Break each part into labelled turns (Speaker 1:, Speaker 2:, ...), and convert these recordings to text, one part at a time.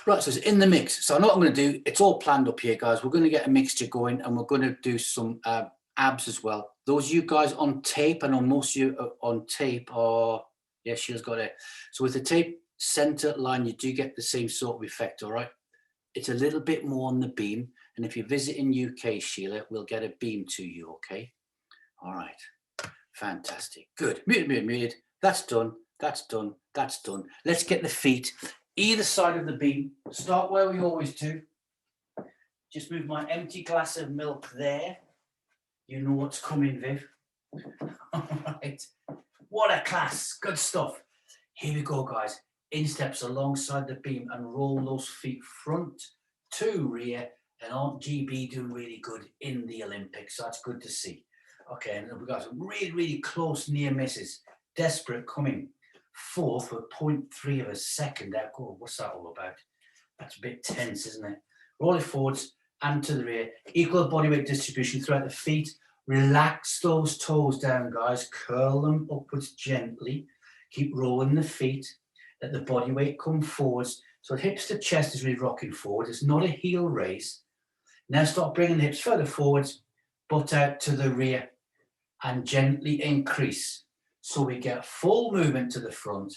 Speaker 1: Right, so it's in the mix. So I know what I'm going to do. It's all planned up here, guys. We're going to get a mixture going, and we're going to do some abs as well. Those of you guys on tape, I know most of you are on tape are, yeah, Sheila's got it. So with the tape center line, you do get the same sort of effect, all right? It's a little bit more on the beam. And if you visit in UK, Sheila, we'll get a beam to you, okay? All right. Fantastic. Good. Muted. That's done. That's done. That's done. Let's get the feet either side of the beam. Start where we always do. Just move my empty glass of milk there. You know what's coming, Viv. All right. What a class. Good stuff. Here we go, guys. Insteps alongside the beam and roll those feet front to rear. And aren't GB doing really good in the Olympics? So that's good to see. Okay, and we've got some really, really close near misses. Desperate coming fourth with 0.3 of a second out. Oh, what's that all about? That's a bit tense, isn't it? Roll it forwards and to the rear. Equal body weight distribution throughout the feet. Relax those toes down, guys. Curl them upwards gently. Keep rolling the feet. Let the body weight come forwards. So hips to chest is really rocking forward. It's not a heel raise. Now start bringing the hips further forwards, butt out to the rear, and gently increase. So we get full movement to the front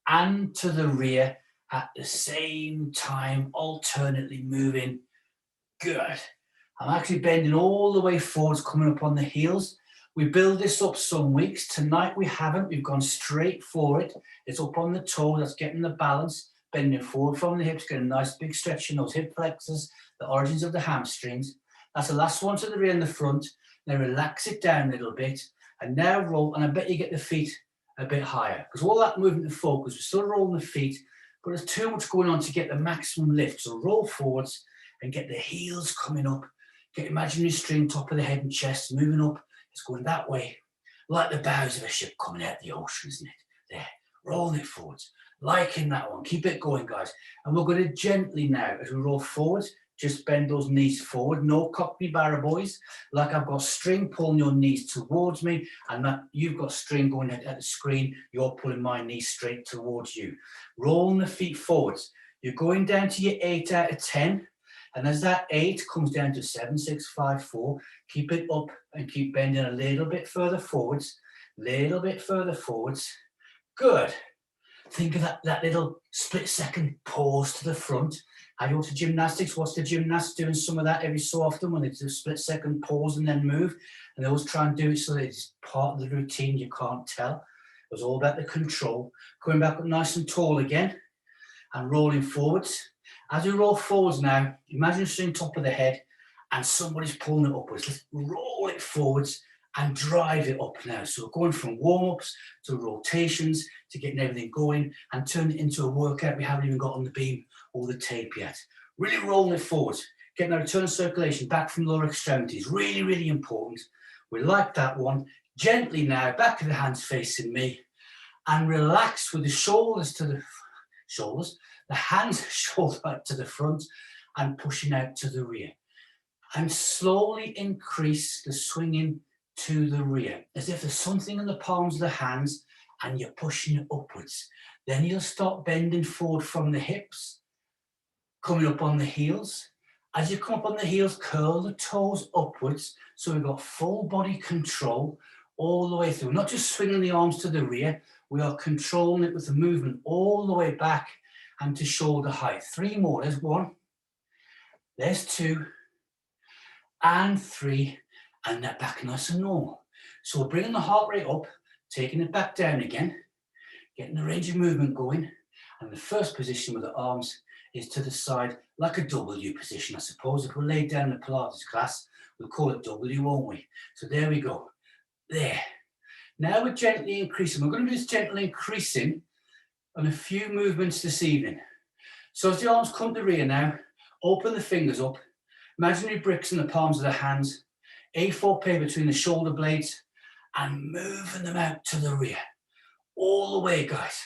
Speaker 1: and to the rear at the same time, alternately moving. Good. I'm actually bending all the way forwards, coming up on the heels. We build this up some weeks. Tonight we haven't. We've gone straight for it. It's up on the toe. That's getting the balance. Bending forward from the hips, getting a nice big stretch in those hip flexors, the origins of the hamstrings. That's the last one to the rear and the front. Now relax it down a little bit. And now roll, and I bet you get the feet a bit higher. Because all that movement and focus, we're still rolling the feet, but there's too much going on to get the maximum lift. So roll forwards and get the heels coming up. Get imaginary string, top of the head and chest, moving up. It's going that way. Like the bows of a ship coming out of the ocean, isn't it? There, rolling it forwards. Liking that one. Keep it going, guys. And we're going to gently now, as we roll forwards, just bend those knees forward. No cockney barra, boys. Like I've got string pulling your knees towards me, and that you've got string going at the screen. You're pulling my knees straight towards you. Rolling the feet forwards. You're going down to your 8 out of 10. And as that 8 comes down to 7, 6, 5, 4, keep it up and keep bending a little bit further forwards. Little bit further forwards. Good. Think of that little split second pause to the front. Have you watched the gymnastics? What's the gymnast doing some of that every so often when they do a split second pause and then move? And they always try and do it so that it's part of the routine. You can't tell. It was all about the control. Coming back up nice and tall again and rolling forwards. As we roll forwards now, imagine staying top of the head and somebody's pulling it upwards. Let's roll it forwards and drive it up now. So we're going from warm-ups to rotations to getting everything going and turn it into a workout we haven't even got on the beam or the tape yet. Really rolling it forwards, getting our return of circulation back from lower extremities. Really, really important. We like that one. Gently now, back of the hands facing me, and relax with the shoulders to the shoulders, the hands shoulder to the front and pushing out to the rear. And slowly increase the swinging to the rear, as if there's something in the palms of the hands and you're pushing it upwards. Then you'll start bending forward from the hips, coming up on the heels. As you come up on the heels, curl the toes upwards, so we've got full body control all the way through. Not just swinging the arms to the rear, we are controlling it with the movement all the way back and to shoulder height. 3 more. There's 1, there's 2, and 3. And that back nice and normal. So we're bringing the heart rate up, taking it back down again, getting the range of movement going. And the first position with the arms is to the side, like a W position, I suppose. If we laid down in the Pilates class, we'll call it W, won't we? So there we go. There. Now we're gently increasing. We're going to do this gently increasing on a few movements this evening. So as the arms come to the rear now, open the fingers up. Imaginary bricks in the palms of the hands. A4 paper between the shoulder blades and moving them out to the rear. All the way, guys.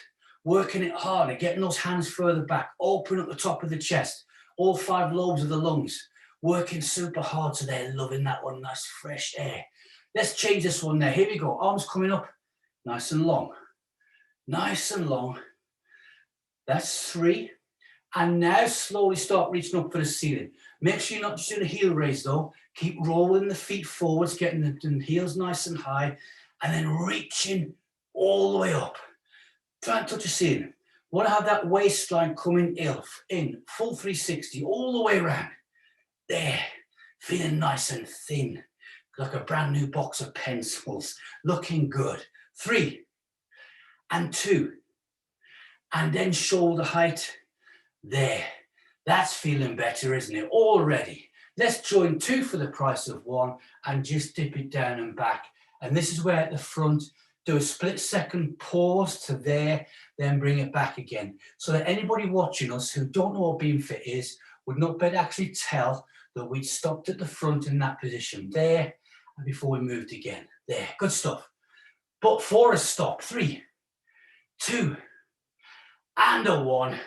Speaker 1: Working it harder, getting those hands further back, open up the top of the chest, all 5 lobes of the lungs, working super hard so they're loving that one, nice fresh air. Let's change this one now. Here we go. Arms coming up, nice and long. Nice and long. That's 3. And now slowly start reaching up for the ceiling. Make sure you're not just doing a heel raise though. Keep rolling the feet forwards, getting the heels nice and high, and then reaching all the way up. Try and touch the ceiling. Want to have that waistline coming in, full 360, all the way around. There, feeling nice and thin, like a brand new box of pencils. Looking good. 3 and 2. And then shoulder height. There. That's feeling better, isn't it? Already. Let's join 2 for the price of 1 and just dip it down and back. And this is where at the front, do a split second pause to there, then bring it back again. So that anybody watching us who don't know what Beamfit is would not better actually tell that we stopped at the front in that position. There, and before we moved again. There, good stuff. But for a stop, 3, 2, and a 1.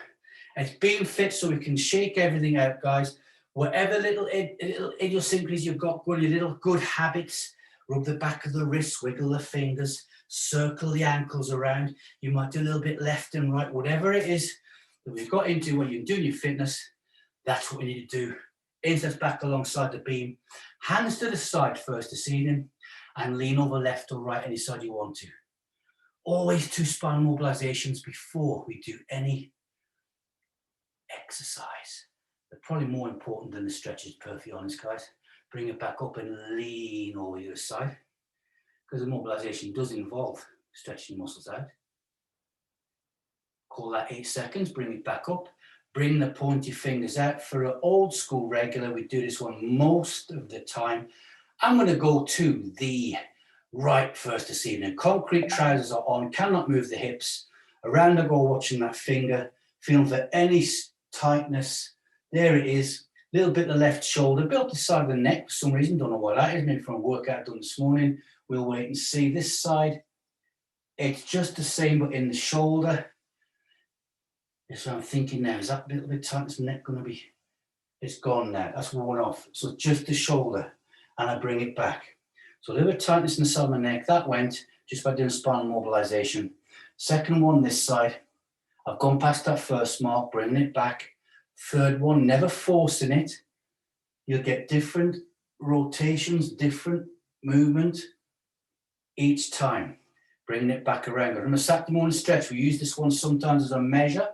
Speaker 1: It's Beamfit, so we can shake everything out, guys. Whatever little idiosyncrasies you've got, your little good habits, rub the back of the wrists, wiggle the fingers, circle the ankles around. You might do a little bit left and right, whatever it is that we've got into when you're doing your fitness, that's what we need to do. Insteps back alongside the beam. Hands to the side first this evening, and lean over left or right, any side you want to. Always 2 spinal mobilizations before we do any exercise. They're probably more important than the stretches, perfectly honest, guys. Bring it back up and lean over the other side, because the mobilization does involve stretching muscles out. Call that 8 seconds, bring it back up. Bring the pointy fingers out. For an old school regular, we do this one most of the time. I'm going to go to the right first this evening. Concrete trousers are on, cannot move the hips. Around I go, watching that finger, feeling for any tightness. There it is. A little bit of the left shoulder, a bit up the side of the neck for some reason. Don't know why that is. Maybe from a workout done this morning. We'll wait and see. This side, it's just the same, but in the shoulder. That's what I'm thinking now. Is that little bit tight? Is the neck going to be? It's gone now. That's worn off. So just the shoulder, and I bring it back. So a little bit of tightness in the side of my neck. That went just by doing spinal mobilization. Second one this side. I've gone past that first mark, bringing it back. Third one, never forcing it. You'll get different rotations, different movement each time. Bringing it back around. Remember, Saturday morning stretch, we use this one sometimes as a measure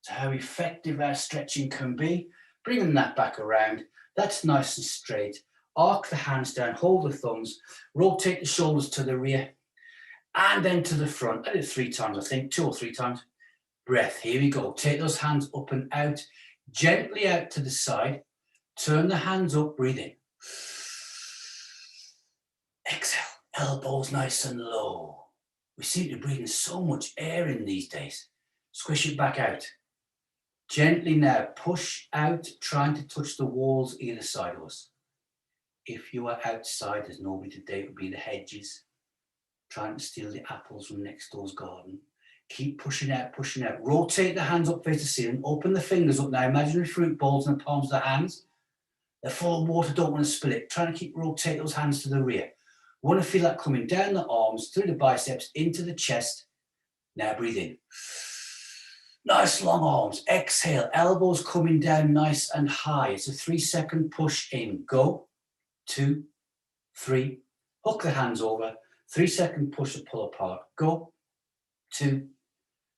Speaker 1: to how effective our stretching can be. Bringing that back around. That's nice and straight. Arc the hands down, hold the thumbs, rotate the shoulders to the rear, and then to the front. I did it 3 times, I think, 2 or 3 times. Breath, here we go. Take those hands up and out, gently out to the side. Turn the hands up, breathe in. Exhale, elbows nice and low. We seem to be breathing so much air in these days. Squish it back out. Gently now, push out, trying to touch the walls either side of us. If you are outside, there's nobody today, it would be the hedges, trying to steal the apples from next door's garden. Keep pushing out, pushing out. Rotate the hands up face the ceiling. Open the fingers up now. Imaginary fruit bowls in the palms of the hands. They're full of water, don't want to spill it. Trying to keep rotate those hands to the rear. Want to feel that coming down the arms, through the biceps, into the chest. Now breathe in. Nice long arms. Exhale. Elbows coming down nice and high. It's a 3-second push in. Go. 2, 3. Hook the hands over. 3-second push and pull apart. Go. 2,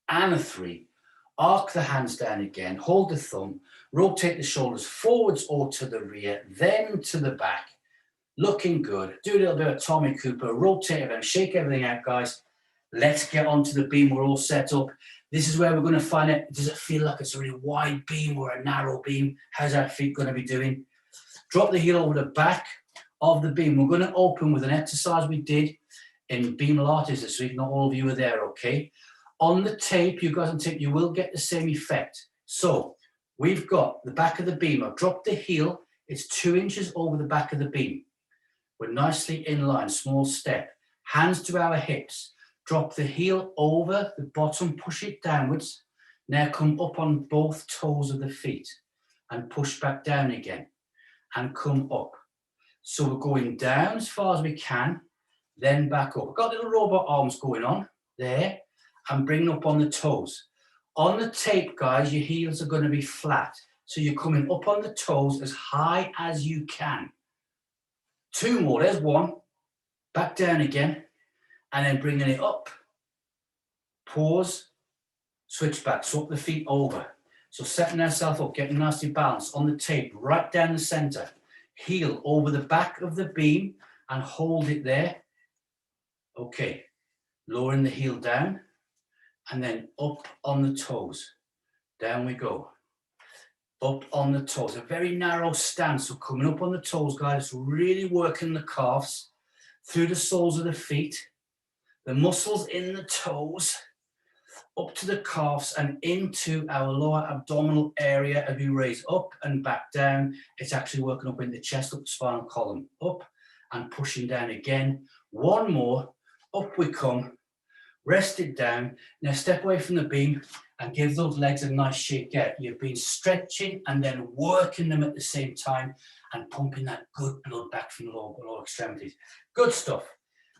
Speaker 1: and a 3. Arc the hands down again. Hold the thumb. Rotate the shoulders forwards or to the rear, then to the back. Looking good. Do a little bit of Tommy Cooper. Rotate everything. Shake everything out, guys. Let's get onto the beam. We're all set up. This is where we're going to find out, does it feel like it's a really wide beam or a narrow beam? How's our feet going to be doing? Drop the heel over the back of the beam. We're going to open with an exercise we did in Beam Pilates this week. Not all of you were there, okay? On the tape, you guys on tape, you will get the same effect. So we've got the back of the beam. I've dropped the heel. It's 2 inches over the back of the beam. We're nicely in line, small step. Hands to our hips. Drop the heel over the bottom, push it downwards. Now come up on both toes of the feet and push back down again and come up. So we're going down as far as we can, then back up. We've got little robot arms going on there and bringing up on the toes. On the tape, guys, your heels are going to be flat. So you're coming up on the toes as high as you can. 2 more, there's 1. Back down again. And then bringing it up. Pause. Switch back, swap the feet over. So setting ourselves up, getting nicely balanced on the tape, right down the center. Heel over the back of the beam and hold it there. Okay, lowering the heel down and then up on the toes. Down we go. Up on the toes, a very narrow stance. So coming up on the toes, guys, really working the calves through the soles of the feet, the muscles in the toes, up to the calves and into our lower abdominal area as we raise up and back down. It's actually working up in the chest, up the spinal column, up and pushing down again. 1 more, up we come, rest it down. Now step away from the beam and give those legs a nice shake out. You've been stretching and then working them at the same time and pumping that good blood back from the lower extremities. Good stuff.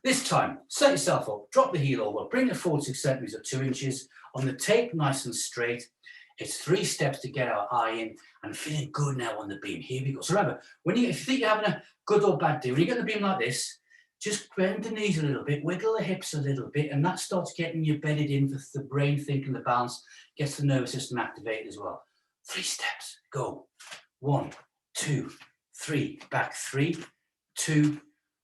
Speaker 1: This time, set yourself up, drop the heel over, bring it forward 6 centimeters or 2 inches. On the tape, nice and straight. It's 3 steps to get our eye in and feeling good now on the beam. Here we go. So remember, if you think you're having a good or bad day, when you get the beam like this, just bend the knees a little bit, wiggle the hips a little bit, and that starts getting you bedded in for the brain thinking, the balance, gets the nervous system activated as well. 3 steps, go. 1, 2, 3, back 3, 2,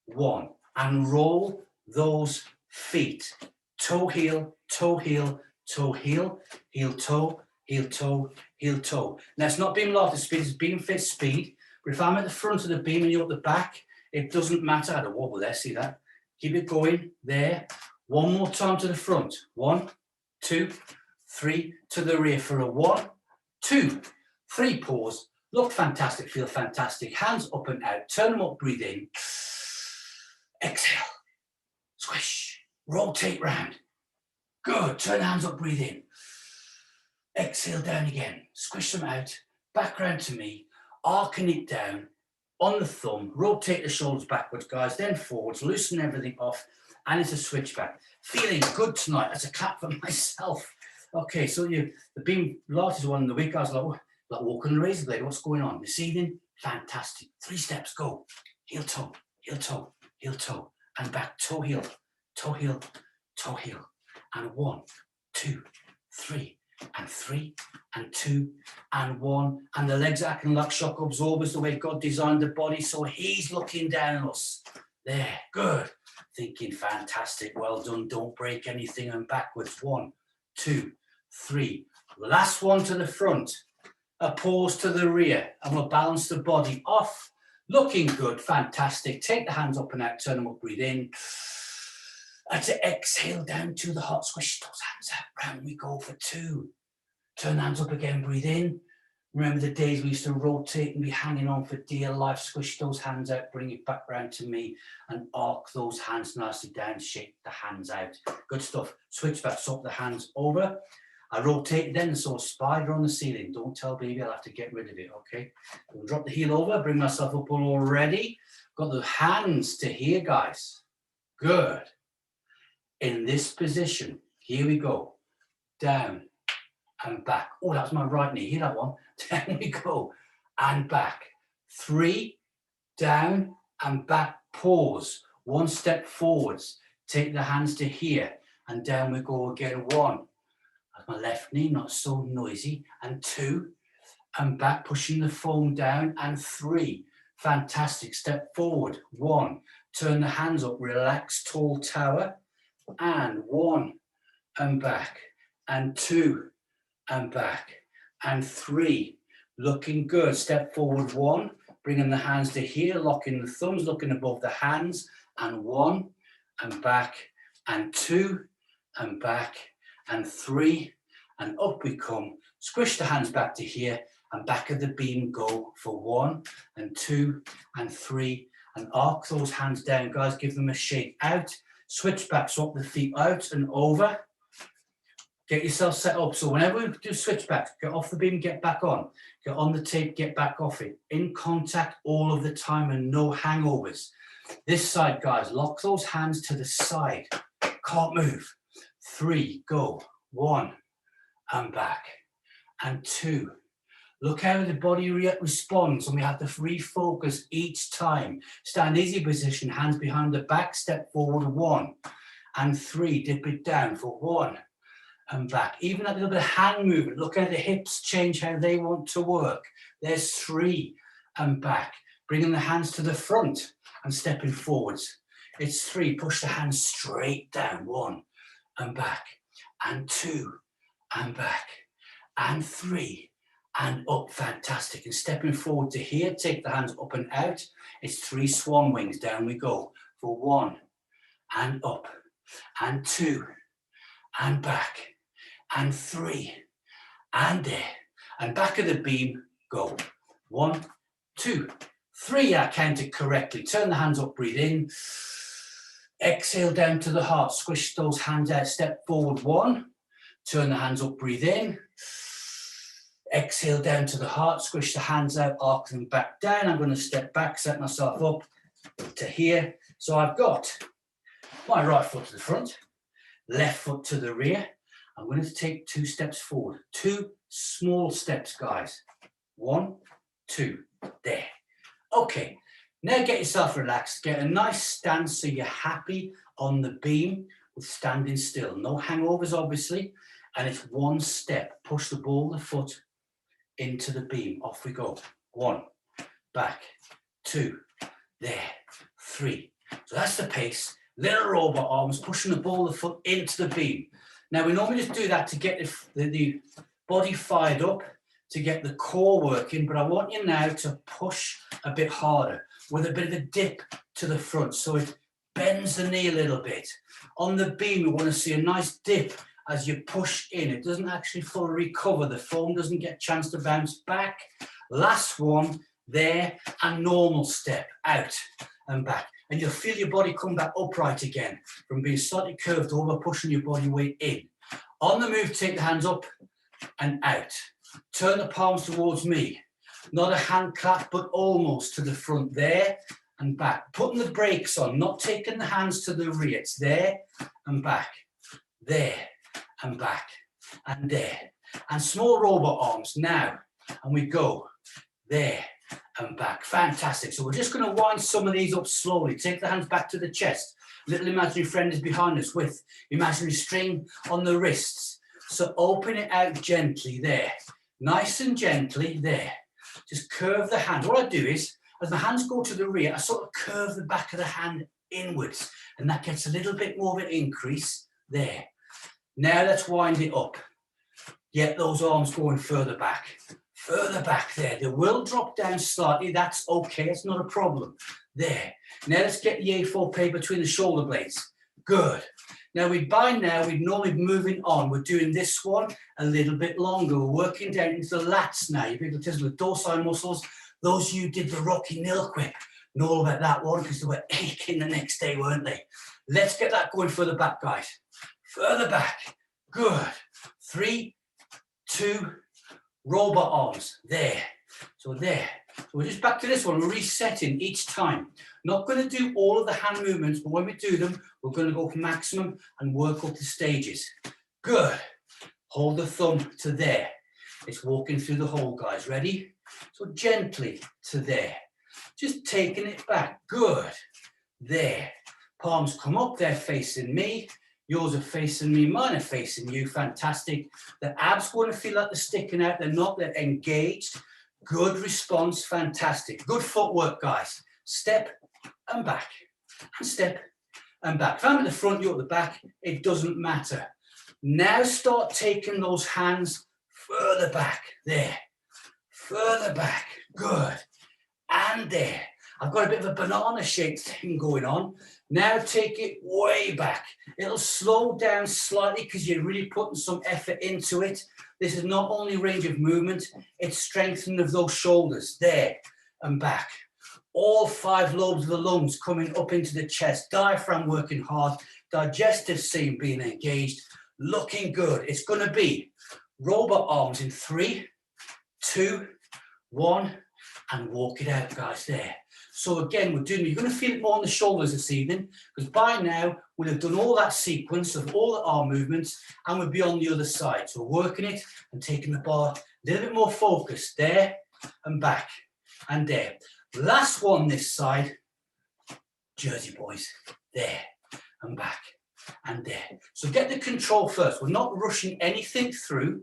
Speaker 1: 1. And roll those feet. Toe, heel, toe, heel, toe, heel, heel, toe, heel, toe, heel, toe. Now it's not beam loft speed, it's Beamfit speed. But if I'm at the front of the beam and you're at the back, it doesn't matter. I had a wobble there, see that? Keep it going, there. 1 more time to the front. 1, 2, 3, to the rear for a 1, 2, 3, pause. Look fantastic, feel fantastic. Hands up and out, turn them up, breathe in. Exhale, squish, rotate round. Good, turn the hands up, breathe in. Exhale down again, squish them out, back round to me, arcing it down on the thumb, rotate the shoulders backwards, guys, then forwards, loosen everything off, and it's a switch back. Feeling good tonight, that's a clap for myself. Okay, so the beam largest one in the week, I was like walking the razor blade, what's going on? This evening, fantastic. 3 steps, go. Heel, toe, heel, toe. Heel, toe, and back, toe, heel, toe, heel, toe, heel, and 1, 2, 3, and 3, and 2, and 1, and the legs are acting like shock absorbers the way God designed the body, so he's looking down at us. There, good. Thinking fantastic, well done, don't break anything, and backwards. 1, 2, 3. Last one to the front, a pause to the rear, and we'll balance the body off. Looking good, fantastic. Take the hands up and out, turn them up, breathe in. And to exhale down to the heart, squish those hands out, round we go for 2. Turn the hands up again, breathe in. Remember the days we used to rotate and be hanging on for dear life, squish those hands out, bring it back round to me, and arc those hands nicely down, shake the hands out. Good stuff. Switch back, swap the hands over. I rotate then and saw a spider on the ceiling. Don't tell baby, I'll have to get rid of it, okay? I'll drop the heel over, bring myself up already. Got the hands to here, guys. Good. In this position, here we go. Down and back. Oh, that's my right knee. Hear that one? Down we go. And back. 3, down and back. Pause. 1 step forwards. Take the hands to here. And down we go again. 1. My left knee, not so noisy, and 2, and back, pushing the foam down, and 3, fantastic, step forward, 1, turn the hands up, relax, tall tower, and 1, and back, and 2, and back, and 3, looking good, step forward, 1, bringing the hands to here, locking the thumbs, looking above the hands, and 1, and back, and 2, and back, and 3, and up we come. Squish the hands back to here, and back of the beam go for 1, and 2, and 3, and arc those hands down, guys, give them a shake out, switch back, swap the feet out and over, get yourself set up. So whenever we do switch back, get off the beam, get back on, get on the tape, get back off it, in contact all of the time and no hangovers. This side, guys, lock those hands to the side, can't move. 3, go. 1, and back, and 2. Look how the body responds, and we have to refocus each time. Stand easy position, hands behind the back, step forward, 1, and 3. Dip it down for 1, and back. Even that little bit of hand movement, look how the hips change how they want to work. There's 3, and back. Bringing the hands to the front and stepping forwards. It's 3, push the hands straight down, 1, and back, and 2, and back, and 3, and up. Fantastic. And stepping forward to here, take the hands up and out. It's 3 swan wings. Down we go for 1, and up, and 2, and back, and 3, and there, and back of the beam. Go 1, 2, 3. I counted correctly. Turn the hands up. Breathe in. Exhale down to the heart. Squish those hands out. Step forward. 1. Turn the hands up. Breathe in. Exhale down to the heart, squish the hands out, arc them back down. I'm going to step back, set myself up to here. So I've got my right foot to the front, left foot to the rear. I'm going to take 2 steps forward. 2 small steps, guys. 1, 2, there. Okay, now get yourself relaxed. Get a nice stance so you're happy on the beam with standing still. No hangovers, obviously. And it's 1 step. Push the ball of the foot into the beam. Off we go. 1, back, 2, there, 3. So that's the pace. Little robot arms, pushing the ball of the foot into the beam. Now we normally just do that to get the body fired up, to get the core working, but I want you now to push a bit harder with a bit of a dip to the front so it bends the knee a little bit. On the beam, we want to see a nice dip as you push in. It doesn't actually fully recover. The foam doesn't get a chance to bounce back. Last one, there, and normal step, out and back. And you'll feel your body come back upright again from being slightly curved over, pushing your body weight in. On the move, take the hands up and out. Turn the palms towards me. Not a hand clap, but almost to the front, there and back. Putting the brakes on, not taking the hands to the rear. It's there and back, there and back, and there. And small robot arms now. And we go there and back. Fantastic. So we're just going to wind some of these up slowly. Take the hands back to the chest. Little imaginary friend is behind us with imaginary string on the wrists. So open it out gently there. Nice and gently there. Just curve the hand. What I do is, as the hands go to the rear, I sort of curve the back of the hand inwards. And that gets a little bit more of an increase there. Now let's wind it up. Get those arms going further back. Further back there. They will drop down slightly. That's okay. It's not a problem. There. Now let's get the A4 pay between the shoulder blades. Good. Now we'd normally be moving on. We're doing this one a little bit longer. We're working down into the lats now. You'll be able to test the dorsal muscles. Those of you who did the Rocky Nil Whip know all about that one because they were aching the next day, weren't they? Let's get that going further back, guys. Further back. Good. 3, 2, robot arms. There. So there. So we're just back to this one. We're resetting each time. Not going to do all of the hand movements, but when we do them, we're going to go for maximum and work up the stages. Good. Hold the thumb to there. It's walking through the hole, guys. Ready? So gently to there. Just taking it back. Good. There. Palms come up. They're facing me. Yours are facing me. Mine are facing you. Fantastic. The abs going to feel like they're sticking out. They're not. They're engaged. Good response. Fantastic. Good footwork, guys. Step and back. And step and back. If I'm at the front, you're at the back. It doesn't matter. Now start taking those hands further back. There. Further back. Good. And there. I've got a bit of a banana shaped thing going on. Now take it way back. It'll slow down slightly because you're really putting some effort into it. This is not only range of movement, it's strengthening of those shoulders. There and back. All 5 lobes of the lungs coming up into the chest. Diaphragm working hard. Digestive system being engaged. Looking good. It's going to be robot arms in 3, 2, 1, and walk it out, guys. There. So again, you're going to feel it more on the shoulders this evening, because by now we'll have done all that sequence of all the arm movements and we'll be on the other side. So we're working it and taking the bar a little bit more focused, there and back and there. Last one this side, Jersey boys, there and back and there. So get the control first. We're not rushing anything through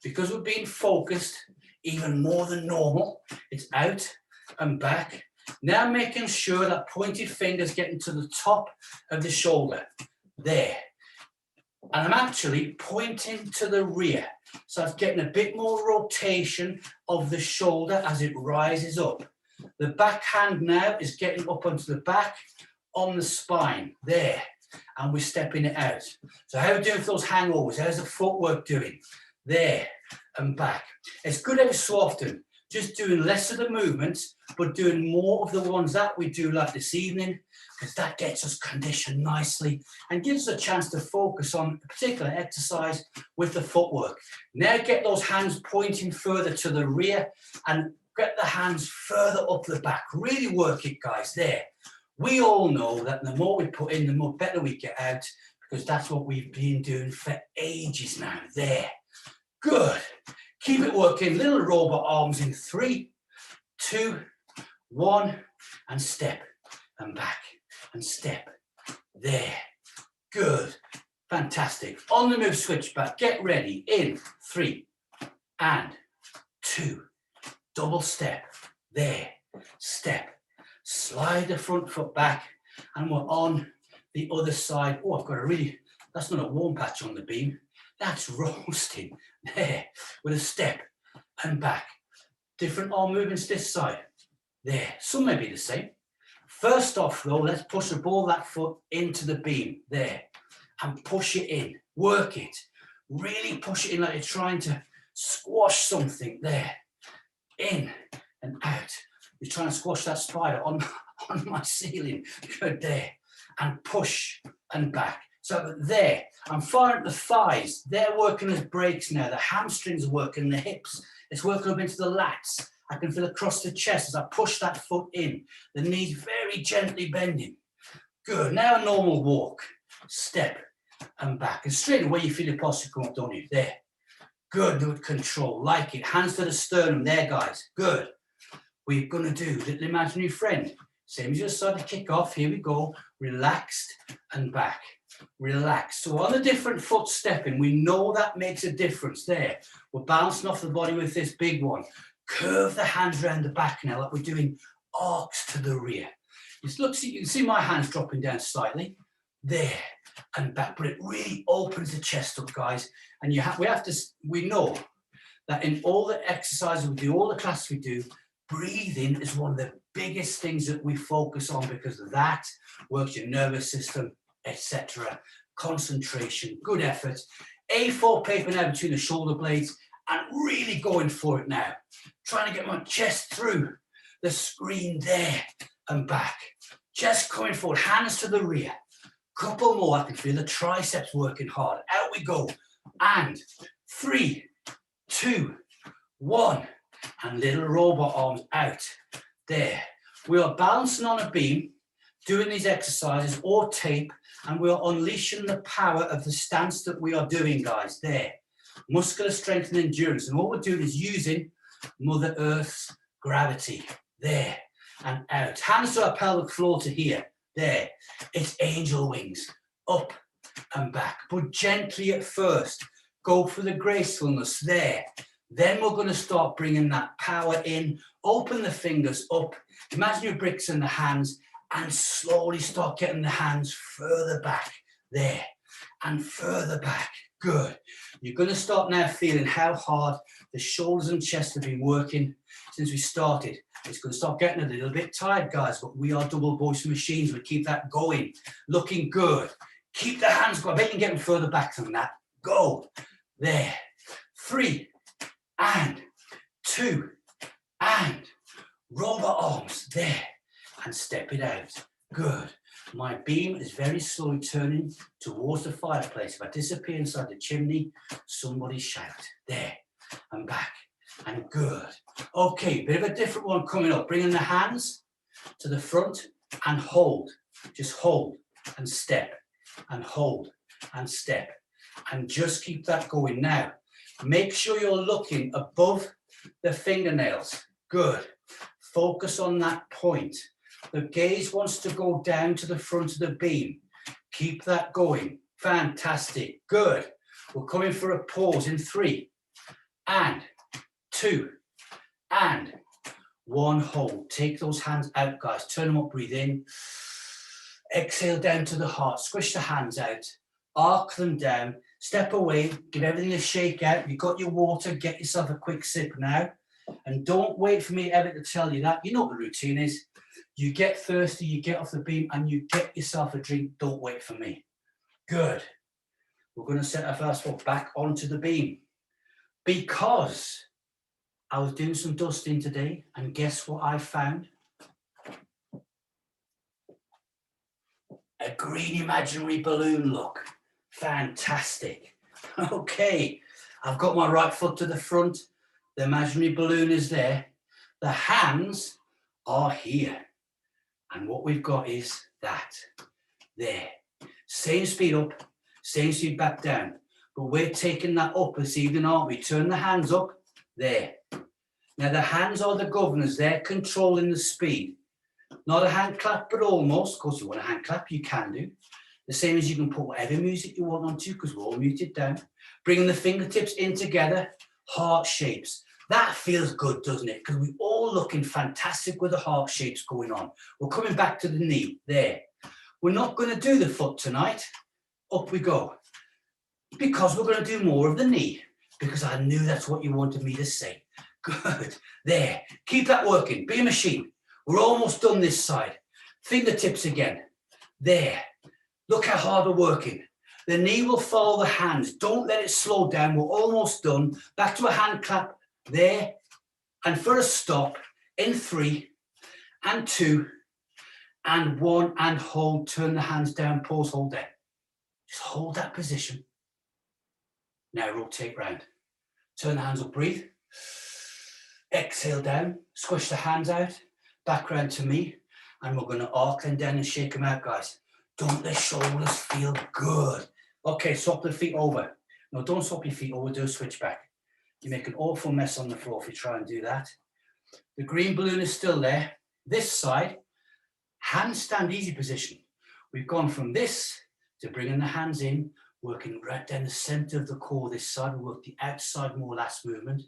Speaker 1: because we're being focused even more than normal. It's out and back. Now making sure that pointed finger's getting to the top of the shoulder, there. And I'm actually pointing to the rear. So I'm getting a bit more rotation of the shoulder as it rises up. The back hand now is getting up onto the back on the spine, there. And we're stepping it out. So how are we doing for those hangovers? How's the footwork doing? There and back. It's good every so often, just doing less of the movements, but doing more of the ones that we do like this evening, because that gets us conditioned nicely and gives us a chance to focus on a particular exercise with the footwork. Now get those hands pointing further to the rear and get the hands further up the back. Really work it, guys, there. We all know that the more we put in, the more better we get out, because that's what we've been doing for ages now, there. Good. Keep it working. Little robot arms in 3, 2, 1, and step and back and step. There. Good. Fantastic. On the move, switch back. Get ready. In 3 and 2. Double step. There. Step. Slide the front foot back, and we're on the other side. Oh, I've got a really, that's not a warm patch on the beam. That's roasting. There, with a step and back. Different arm movements this side. There, some may be the same. First off though, let's push the ball of that foot into the beam. There, and push it in. Work it. Really push it in like you're trying to squash something. There, in and out. You're trying to squash that spider on my ceiling. Good, there, and push and back. So there, I'm firing the thighs. They're working as brakes now. The hamstrings are working, the hips. It's working up into the lats. I can feel across the chest as I push that foot in. The knees very gently bending. Good, now a normal walk. Step and back. And straight away you feel your posture come up, don't you? There. Good, good control, like it. Hands to the sternum there, guys. Good. We're gonna do little imaginary friend. Same as you started to kick off. Here we go. Relaxed and back. Relax. So on the different foot stepping, we know that makes a difference there. We're bouncing off the body with this big one. Curve the hands around the back now, like we're doing arcs to the rear. You can see my hands dropping down slightly. There and back, but it really opens the chest up, guys. And we know that in all the exercises we do, all the classes we do, breathing is one of the biggest things that we focus on, because that works your nervous system, etc. Concentration, good effort. A4 paper now between the shoulder blades and really going for it now. Trying to get my chest through the screen there and back. Chest coming forward, hands to the rear. Couple more, I can feel the triceps working hard. Out we go. And 3, 2, 1. And little robot arms out. There. We are balancing on a beam, doing these exercises or tape, and we are unleashing the power of the stance that we are doing, guys. There. Muscular strength and endurance. And what we're doing is using Mother Earth's gravity. There. And out. Hands to our pelvic floor to here. There. It's angel wings. Up and back. But gently at first. Go for the gracefulness. There. Then we're going to start bringing that power in. Open the fingers up. Imagine your bricks in the hands and slowly start getting the hands further back. There. And further back. Good. You're going to start now feeling how hard the shoulders and chest have been working since we started. It's going to start getting a little bit tired, guys, but we are double voice machines. We keep that going. Looking good. Keep the hands going. I bet you can get them further back than that. Go. There. 3. And 2, and robot arms, there, and step it out. Good. My beam is very slowly turning towards the fireplace. If I disappear inside the chimney, somebody shout. There, and back, and good. Okay, bit of a different one coming up. Bringing the hands to the front and hold. Just hold and step and hold and step and just keep that going. Now, make sure you're looking above the fingernails. Good. Focus on that point. The gaze wants to go down to the front of the beam. Keep that going. Fantastic. Good. We're coming for a pause in 3 and 2 and 1. Hold. Take those hands out, guys. Turn them up, breathe in. Exhale down to the heart. Squish the hands out. Arc them down. Step away. Give everything a shake out. You've got your water. Get yourself a quick sip now. And don't wait for me ever to tell you that. You know what the routine is. You get thirsty, you get off the beam, and you get yourself a drink. Don't wait for me. Good. We're going to set our first foot back onto the beam. Because I was doing some dusting today, and guess what I found? A green imaginary balloon, look. Fantastic. Okay, I've got my right foot to the front. The imaginary balloon is there. The hands are here. And what we've got is that. There. Same speed up, same speed back down. But we're taking that up this evening, aren't we? Turn the hands up. There. Now the hands are the governors. They're controlling the speed. Not a hand clap, but almost. Of course, you want a hand clap, you can do. The same as you can put whatever music you want onto, because we're all muted down. Bringing the fingertips in together, heart shapes. That feels good, doesn't it? Because we're all looking fantastic with the heart shapes going on. We're coming back to the knee, there. We're not going to do the foot tonight. Up we go. Because we're going to do more of the knee. Because I knew that's what you wanted me to say. Good. There. Keep that working. Be a machine. We're almost done this side. Fingertips again. There. Look how hard we're working. The knee will follow the hands. Don't let it slow down. We're almost done. Back to a hand clap. There. And for a stop in 3 and 2 and 1 and hold. Turn the hands down. Pause. Hold there. Just hold that position. Now rotate round. Turn the hands up. Breathe. Exhale down. Squish the hands out. Back round to me. And we're going to arc them down and shake them out, guys. Don't let shoulders feel good. Okay, swap the feet over. No, don't swap your feet over. Do a switch back. You make an awful mess on the floor if you try and do that. The green balloon is still there. This side, handstand easy position. We've gone from this to bringing the hands in, working right down the center of the core this side. We'll work the outside more last movement.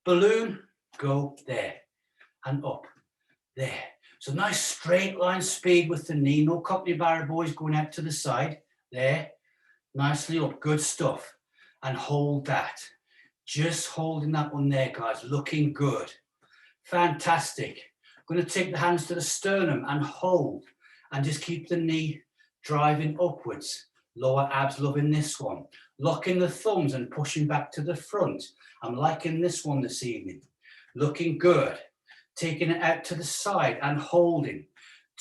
Speaker 1: Balloon, go there and up there. So nice straight line speed with the knee. No Cockney Barra boys going out to the side. There. Nicely up. Good stuff. And hold that. Just holding that one there, guys. Looking good. Fantastic. I'm going to take the hands to the sternum and hold. And just keep the knee driving upwards. Lower abs loving this one. Locking the thumbs and pushing back to the front. I'm liking this one this evening. Looking good. Taking it out to the side and holding.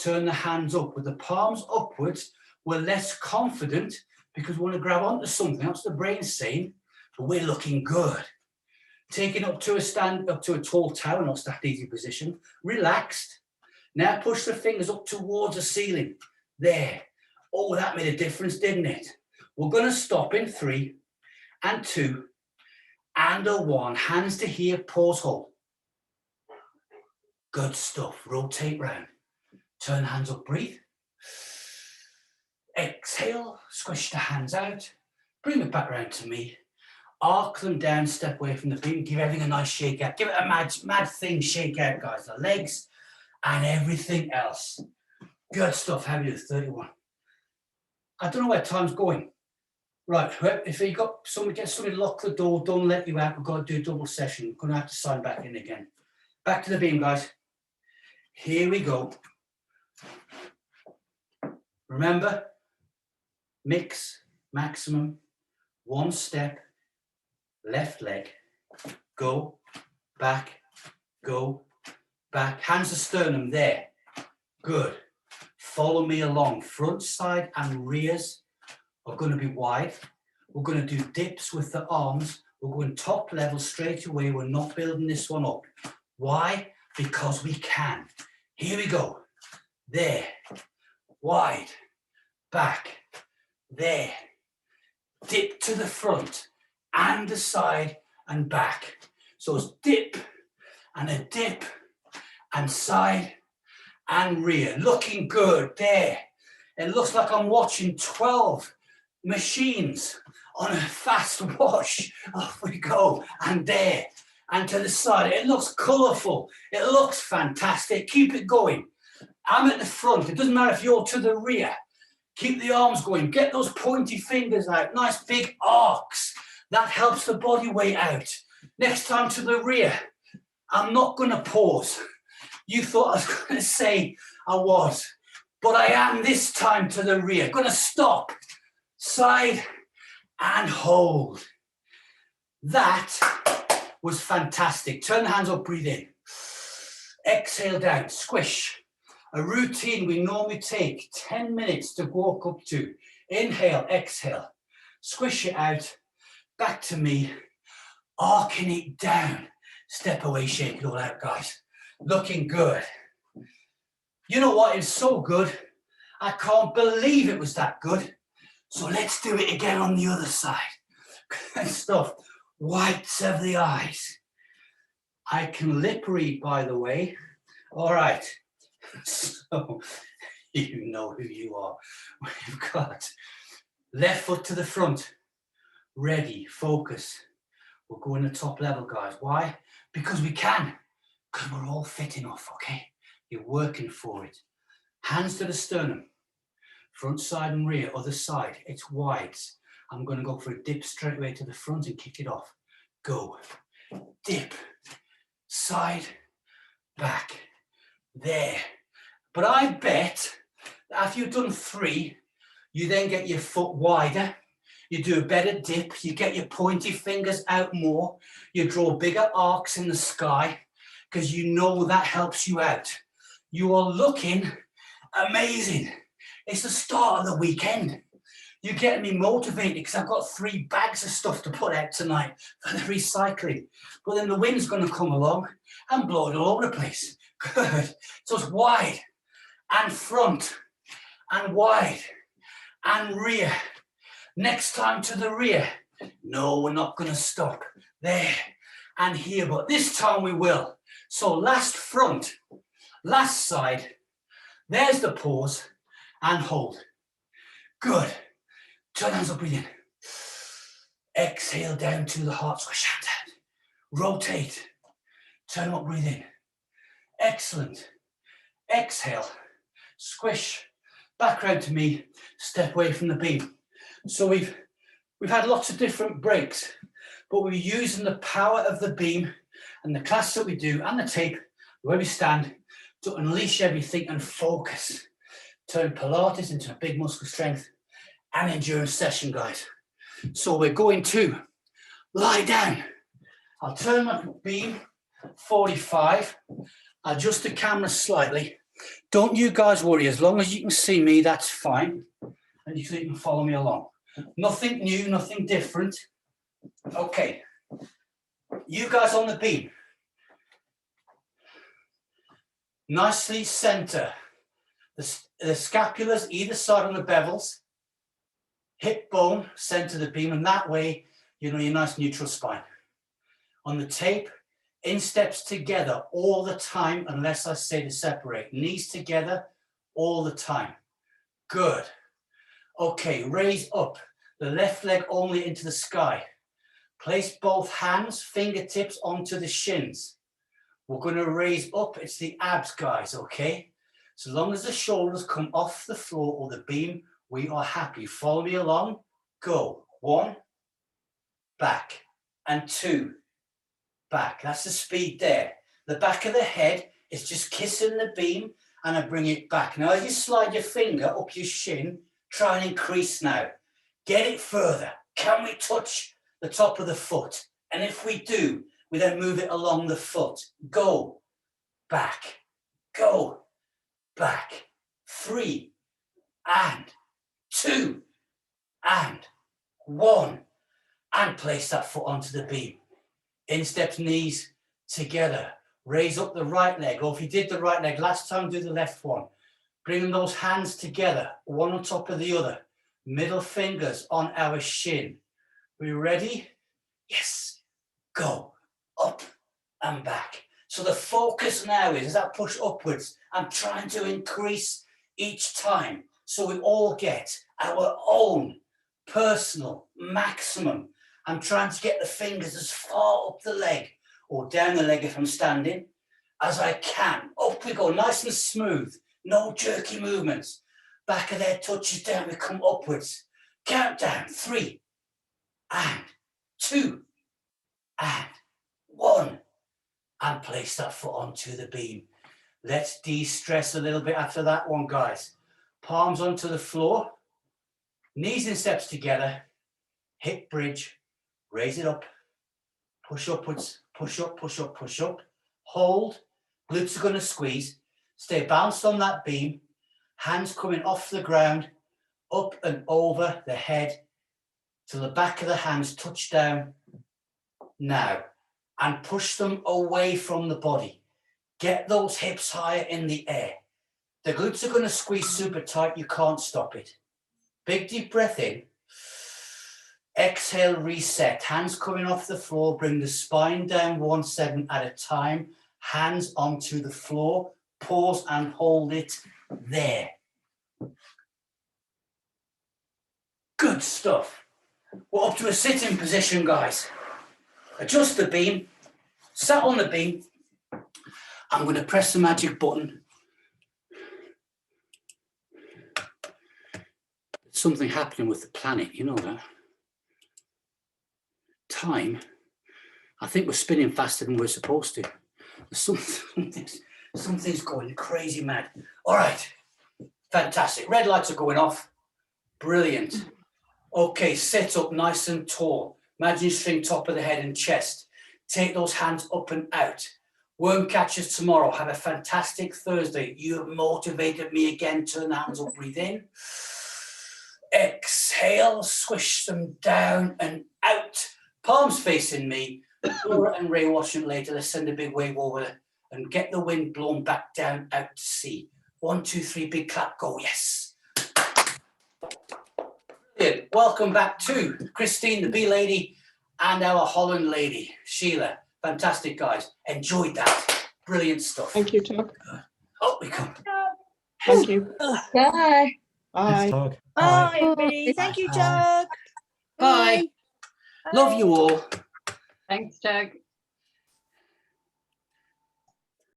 Speaker 1: Turn the hands up with the palms upwards. We're less confident because we want to grab onto something. That's the brain saying, but we're looking good. Taking up to a tall tower, not that easy position. Relaxed. Now push the fingers up towards the ceiling. There. Oh, that made a difference, didn't it? We're going to stop in 3 and 2 and a 1. Hands to here, pause, hold. Good stuff. Rotate round. Turn hands up, breathe. Exhale, squish the hands out. Bring it back round to me. Arc them down, step away from the beam. Give everything a nice shake out. Give it a mad thing shake out, guys. The legs and everything else. Good stuff. How are you? 31. I don't know where time's going. Right, if you got somebody, get somebody to lock the door, don't let you out. We've got to do a double session. We're going to have to sign back in again. Back to the beam, guys. Here we go. Remember, mix, maximum, 1 step, left leg, go, back, hands to sternum there. Good. Follow me along. Front, side and rears are going to be wide. We're going to do dips with the arms. We're going top level straight away. We're not building this one up. Why? Because we can. Here we go. There, wide, back, there. Dip to the front and the side and back. So it's dip and a dip and side and rear. Looking good there. It looks like I'm watching 12 machines on a fast wash. Off we go. And there. And to the side. It looks colourful. It looks fantastic. Keep it going. I'm at the front. It doesn't matter if you're to the rear. Keep the arms going. Get those pointy fingers out. Nice big arcs. That helps the body weight out. Next time to the rear. I'm not going to pause. You thought I was going to say I was. But I am this time to the rear. Going to stop. Side and hold. That was fantastic. Turn the hands up, breathe in. Exhale down, squish. A routine we normally take 10 minutes to walk up to. Inhale, exhale. Squish it out. Back to me. Arcing it down. Step away, shake it all out, guys. Looking good. You know what? It's so good. I can't believe it was that good. So let's do it again on the other side. Good stuff. Whites of the eyes. I can lip read, by the way. All right. So you know who you are. We've got left foot to the front. Ready, focus. We're going to top level, guys. Why? Because we can. Because we're all fit enough, okay? You're working for it. Hands to the sternum. Front, side and rear, other side. It's wides. I'm going to go for a dip straight away to the front and kick it off. Go. Dip. Side. Back. There. But I bet that after you've done 3, you then get your foot wider. You do a better dip. You get your pointy fingers out more. You draw bigger arcs in the sky because you know that helps you out. You are looking amazing. It's the start of the weekend. You're getting me motivated because I've got 3 bags of stuff to put out tonight for the recycling. But then the wind's going to come along and blow it all over the place. Good. So it's wide and front and wide and rear. Next time to the rear. No, we're not going to stop. There and here, but this time we will. So last front, last side. There's the pause and hold. Good. Turn hands up, breathe in. Exhale down to the heart, squish out down. Rotate. Turn them up, breathe in. Excellent. Exhale. Squish. Back round to me. Step away from the beam. So we've had lots of different breaks, but we're using the power of the beam and the class that we do and the tape where we stand to unleash everything and focus. Turn Pilates into a big muscle strength and endurance session, guys. So we're going to lie down. I'll turn my beam 45, adjust the camera slightly. Don't you guys worry, as long as you can see me, that's fine. And you can follow me along. Nothing new, nothing different. Okay, you guys on the beam. Nicely center. The scapulas either side on the bevels. Hip bone, center the beam, and that way, you know, your nice neutral spine. On the tape, insteps together all the time, unless I say to separate. Knees together all the time. Good. Okay, raise up. The left leg only into the sky. Place both hands, fingertips onto the shins. We're going to raise up. It's the abs, guys, okay? So long as the shoulders come off the floor or the beam, we are happy. Follow me along. Go. 1, back, and 2, back. That's the speed there. The back of the head is just kissing the beam, and I bring it back. Now, as you slide your finger up your shin, try and increase now. Get it further. Can we touch the top of the foot? And if we do, we then move it along the foot. Go, back, go, back. 3, and 2, and 1. And place that foot onto the beam. Insteps, knees together. Raise up the right leg, or if you did the right leg last time, do the left one. Bring those hands together, one on top of the other. Middle fingers on our shin. We ready? Yes. Go. Up and back. So the focus now is, as I push upwards, I'm trying to increase each time so we all get our own personal maximum. I'm trying to get the fingers as far up the leg or down the leg if I'm standing as I can. Up we go, nice and smooth. No jerky movements. Back of the head touches down, we come upwards. Countdown, 3 and 2 and 1. And place that foot onto the beam. Let's de-stress a little bit after that one, guys. Palms onto the floor, knees in steps together, hip bridge, raise it up, push upwards, push up, push up, push up. Hold, glutes are going to squeeze. Stay balanced on that beam, hands coming off the ground, up and over the head till the back of the hands touch down now, and push them away from the body. Get those hips higher in the air. The glutes are going to squeeze super tight, you can't stop it. Big deep breath in. Exhale, reset. Hands coming off the floor, bring the spine down 1 segment at a time. Hands onto the floor, pause and hold it there. Good stuff. We're up to a sitting position, guys. Adjust the beam, sat on the beam. I'm going to press the magic button. There's something happening with the planet, you know that? Time, I think we're spinning faster than we're supposed to. Something's going crazy mad. All right, fantastic. Red lights are going off. Brilliant. Okay, sit up nice and tall. Imagine you string top of the head and chest. Take those hands up and out. Worm catchers tomorrow. Have a fantastic Thursday. You have motivated me again. Turn the hands up, breathe in. Exhale, swish them down and out. Palms facing me. Laura and Ray watching later. Let's send a big wave over and get the wind blown back down out to sea. 1, 2, 3, big clap, go, yes. Brilliant. Welcome back to Christine, the bee lady, and our Holland lady, Sheila. Fantastic, guys. Enjoyed that. Brilliant stuff.
Speaker 2: Thank you, Chuck.
Speaker 1: Oh, we come.
Speaker 2: Thank you.
Speaker 3: Bye.
Speaker 2: Bye.
Speaker 4: Bye.
Speaker 3: Bye, everybody. Thank you, Chuck.
Speaker 1: Bye. Love you all.
Speaker 5: Thanks, Chuck.